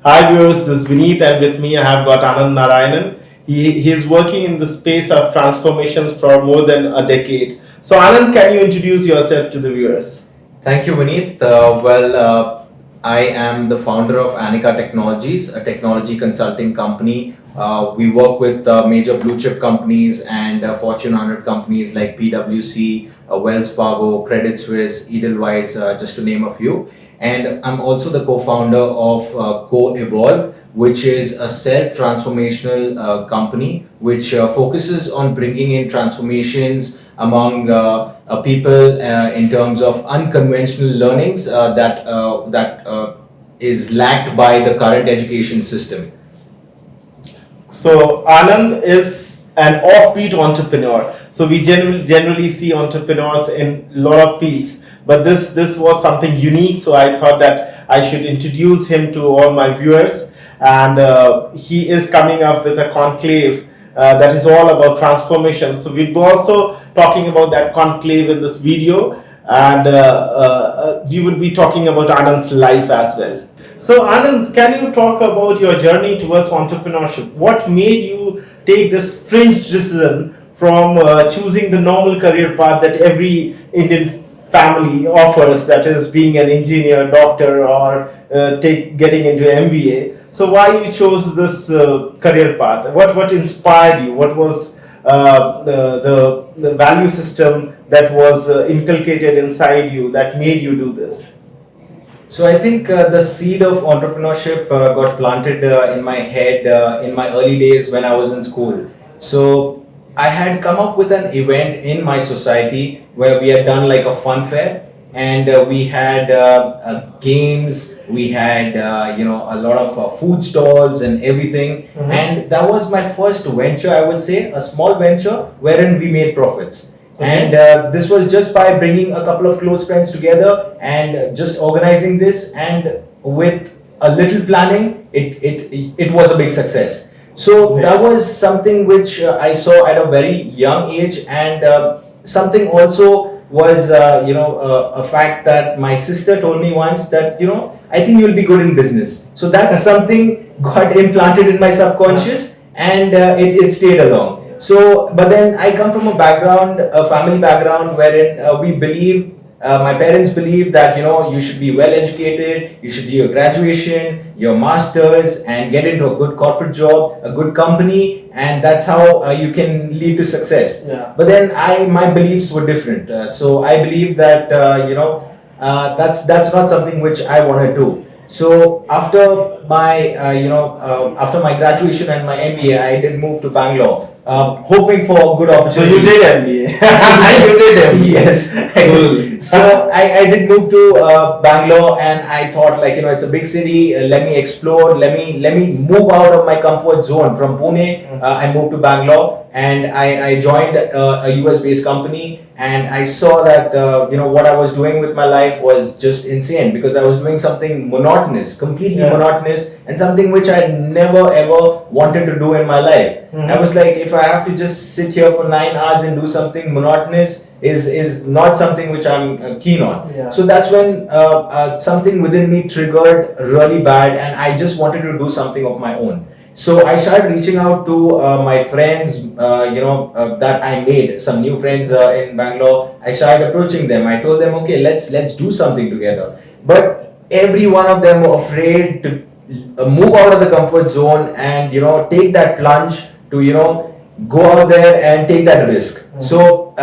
Hi viewers, this is Vineet and with me I have got Anand Narayanan. He is working in the space of transformations for more than a decade. So Anand, can you introduce yourself to the viewers? Thank you, Vineet. I am the founder of Anika Technologies, a technology consulting company. We work with major blue chip companies and Fortune 100 companies like PwC, Wells Fargo, Credit Suisse, Edelweiss, just to name a few. And I'm also the co-founder of coevolve, which is a self-transformational company which focuses on bringing in transformations among people in terms of unconventional learnings that is lacked by the current education system. So Anand is an offbeat entrepreneur. So we generally see entrepreneurs in a lot of fields, but this was something unique. So I thought that I should introduce him to all my viewers, and he is coming up with a conclave that is all about transformation. So we'll be also talking about that conclave in this video, and we will be talking about Anand's life as well. So Anand, can you talk about your journey towards entrepreneurship? What made you take this fringe decision from choosing the normal career path that every Indian family offers, that is being an engineer, doctor, or getting into MBA? So why you chose this career path? What inspired you? What was the value system that was inculcated inside you that made you do this? So I think the seed of entrepreneurship got planted in my head in my early days when I was in school. So I had come up with an event in my society where we had done like a fun fair, and we had games, we had a lot of food stalls and everything. And that was my first venture, I would say, a small venture wherein we made profits. And this was just by bringing a couple of close friends together and just organizing this, and with a little planning, it was a big success. So that was something which I saw at a very young age, and something also was a fact that my sister told me once, that I think you'll be good in business. So that's something got implanted in my subconscious, and it stayed along. So, but then I come from a family background wherein my parents believe that you should be well educated, you should do your graduation, your masters, and get into a good corporate job, a good company, and that's how you can lead to success. Yeah. But then my beliefs were different. So I believe that that's not something which I want to do. So after my graduation and my MBA, I did move to Bangalore, hoping for good opportunities. So you did MBA. Yes. You did MBA. Yes, I did. So I did move to Bangalore, and I thought, like, it's a big city. Let me explore. Let me move out of my comfort zone. From Pune, I moved to Bangalore, and I joined a US based company. And I saw that what I was doing with my life was just insane, because I was doing something monotonous, completely monotonous, and something which I never ever wanted to do in my life. I was like, if I have to just sit here for 9 hours and do something monotonous is not something which I'm keen on. Yeah. So that's when something within me triggered really bad, and I just wanted to do something of my own. So I started reaching out to my friends, that I made, some new friends in Bangalore. I started approaching them. I told them, okay, let's do something together. But every one of them were afraid to move out of the comfort zone and take that plunge to go out there and take that risk. So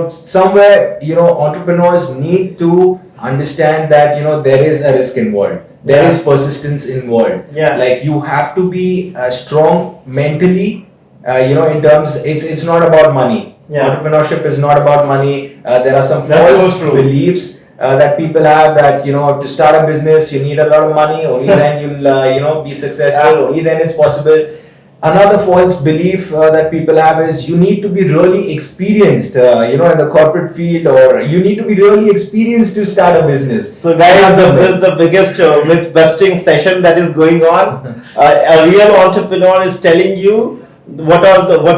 somewhere entrepreneurs need to understand that there is a risk involved. There is persistence involved. Yeah. Like, you have to be strong mentally. In terms, it's not about money. Yeah. Entrepreneurship is not about money. There are some That's false so true. beliefs that people have, that to start a business you need a lot of money. Only then you'll be successful. Yeah. Only then it's possible. Another false belief that people have is you need to be really experienced, in the corporate field, or you need to be really experienced to start a business. So guys, this is the biggest myth busting session that is going on. A real entrepreneur is telling you what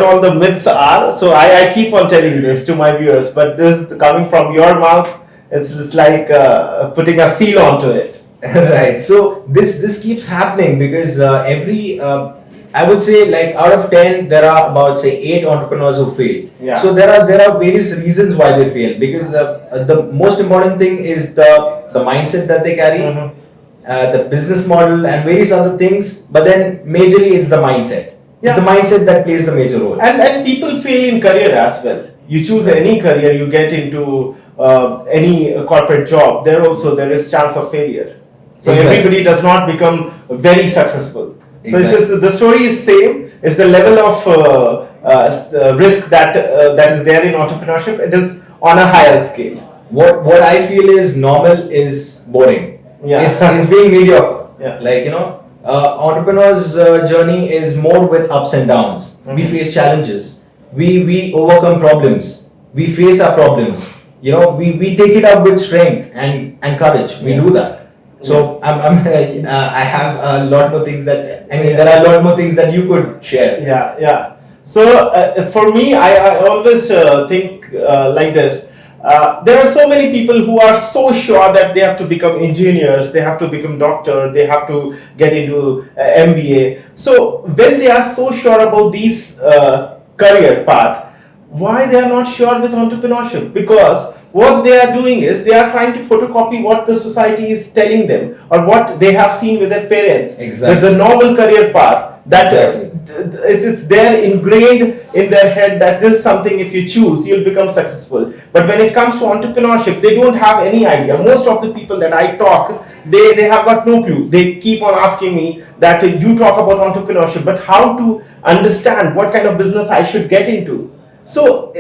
all the myths are. So I keep on telling this to my viewers, but this coming from your mouth, it's like putting a seal onto it. Right. So this keeps happening because every I would say like out of 10 there are about say 8 entrepreneurs who fail. Yeah. So there are various reasons why they fail because the most important thing is the mindset that they carry, the business model and various other things. But then majorly it's the mindset. Yeah. It's the mindset that plays the major role. And people fail in career as well. You choose any career, you get into any corporate job, there is chance of failure. So Exactly. everybody does not become very successful. So Exactly. it's just, the story is same. It's the level of risk that is there in entrepreneurship. It is on a higher scale. What I feel is normal is boring. Yeah. It's being mediocre. Yeah. Like entrepreneurs' journey is more with ups and downs. We face challenges. We overcome problems. We face our problems. We take it up with strength and courage. We do that. So I have a lot more things that there are a lot more things that you could share. Yeah. So for me, I always think like this. There are so many people who are so sure that they have to become engineers, they have to become doctor, they have to get into MBA. So when they are so sure about these career path, why they are not sure with entrepreneurship? Because what they are doing is they are trying to photocopy what the society is telling them or what they have seen with their parents. Exactly. With the normal career path. That's Exactly. it's there ingrained in their head that this is something if you choose you'll become successful. But when it comes to entrepreneurship, they don't have any idea. Most of the people that I talk, they have got no clue. They keep on asking me that you talk about entrepreneurship, but how to understand what kind of business I should get into. So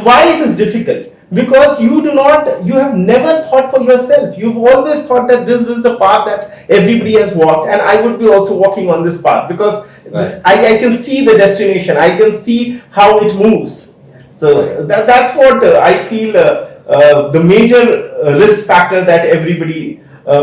why it is difficult? Because you have never thought for yourself. You've always thought that this is the path that everybody has walked, and I would be also walking on this path because Right. I can see the destination. I can see how it moves. So Right. that's what I feel the major risk factor that everybody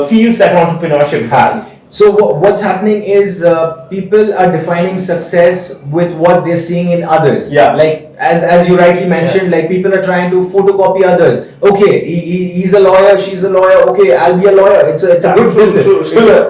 feels that entrepreneurship has. So what's happening is people are defining success with what they're seeing in others. Yeah. Like as you rightly mentioned, like people are trying to photocopy others. Okay, he's a lawyer, she's a lawyer. Okay, I'll be a lawyer. It's a good business. True.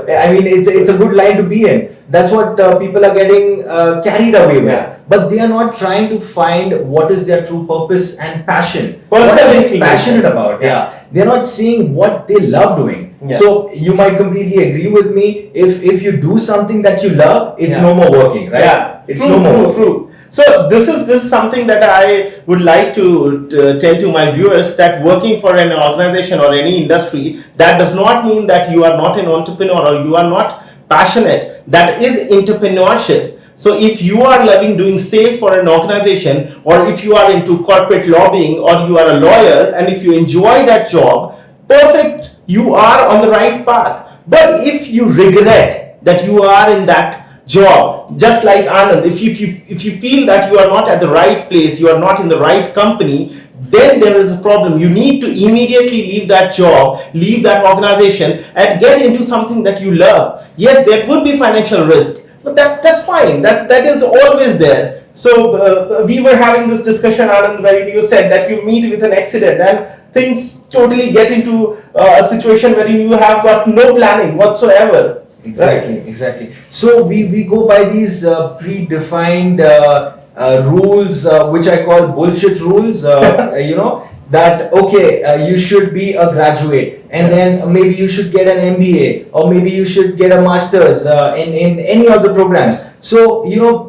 It's a good line to be in. That's what people are getting carried away with. Yeah. But they are not trying to find what is their true purpose and passion. Personal What are they inclination. passionate about? Yeah. They're not seeing what they love doing. Yeah. So you might completely agree with me. If you do something that you love, it's Yeah. no more working, right? Yeah, It's true, no more true, working. true. So this is something that I would like to tell to my viewers, that working for an organization or any industry, that does not mean that you are not an entrepreneur or you are not passionate. That is entrepreneurship. So if you are loving doing sales for an organization, or if you are into corporate lobbying, or you are a lawyer and if you enjoy that job, perfect, you are on the right path. But if you regret that you are in that job, just like Anand, if you feel that you are not at the right place, you are not in the right company, then there is a problem. You need to immediately leave that job, leave that organization, and get into something that you love. Yes, there would be financial risk, but that's fine. That is always there. So we were having this discussion, Anand, where you said that you meet with an accident and things totally get into a situation where you have got no planning whatsoever. Exactly. So we go by these predefined rules, which I call bullshit rules. That okay, you should be a graduate, and then maybe you should get an MBA, or maybe you should get a master's in any of the programs. So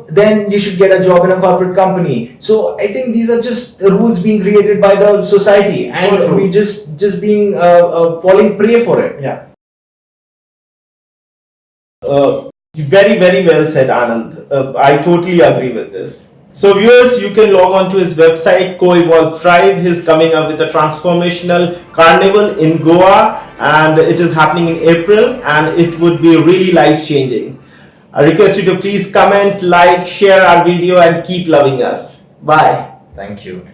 then you should get a job in a corporate company. So I think these are just rules being created by the society, and So true. we just being falling prey for it. Yeah. Very, very well said, Anand. I totally agree with this. So viewers, you can log on to his website, coevolvetribe. He's coming up with a transformational carnival in Goa, and it is happening in April, and it would be really life-changing. I request you to please comment, like, share our video, and keep loving us. Bye. Thank you.